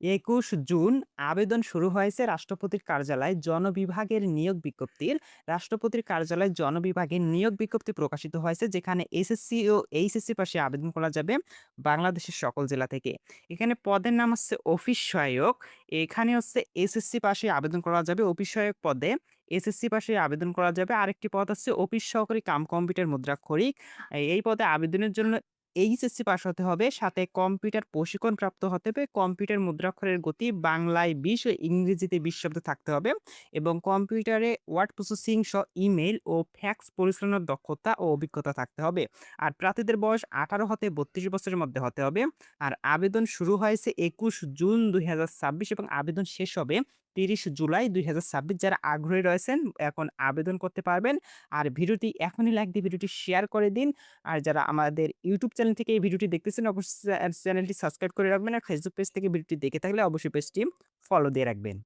২১ June আবেদন শুরু হয়েছে রাষ্ট্রপতির কার্যালয় জনবিভাগের নিয়োগ বিজ্ঞপ্তির। রাষ্ট্রপতির কার্যালয় জনবিভাগের নিয়োগ বিজ্ঞপ্তি প্রকাশিত হয়েছে যেখানে এসএসসি ও এইচএসসি পাশে আবেদন করা যাবে বাংলাদেশের সকল জেলা থেকে। এখানে পদের নাম হচ্ছে অফিস সহায়ক। এখানে হচ্ছে এসএসসি পাশে আবেদন করা যাবে অফিস সহায়ক পদে। এসএসসি পাশে আবেদন করা যাবে। আরেকটি পদ হচ্ছে অফিস সহকারী কাম কম্পিউটার মুদ্রাক্ষরিক। এই পদে আবেদনের জন্য এইচএসসি পাস হতে হবে। সাথে কম্পিউটার প্রশিক্ষণপ্রাপ্ত হতে হবে। কম্পিউটার মুদ্রাক্ষরের গতি বাংলায় ২০ ও ইংরেজিতে ২০ শব্দ থাকতে হবে এবং কম্পিউটারে ওয়ার্ড প্রসেসিং সহ ইমেইল ও ফ্যাক্স পরিচালনার দক্ষতা ও অভিজ্ঞতা থাকতে হবে। আর প্রার্থীদের বয়স ১৮ হতে ৩২ বছরের মধ্যে হতে হবে। আর আবেদন শুরু হয়েছে ২১ জুন ২০২৬ এবং আবেদন শেষ হবে ৩০ জুলাই ২০২৬। যারা আগ্রহী রয়েছেন এখন আবেদন করতে পারবেন। আর ভিডিওটি এখনই লাইক দিয়ে ভিডিওটি শেয়ার করে দিন। আর যারা আমাদের ইউটিউব চ্যানেল থেকে এই ভিডিওটি দেখতেছেন অবশ্যই চ্যানেলটি সাবস্ক্রাইব করে রাখবেন। আর ফেসবুক পেজ থেকে ভিডিওটি দেখে থাকলে অবশ্যই পেজটি ফলো দিয়ে রাখবেন।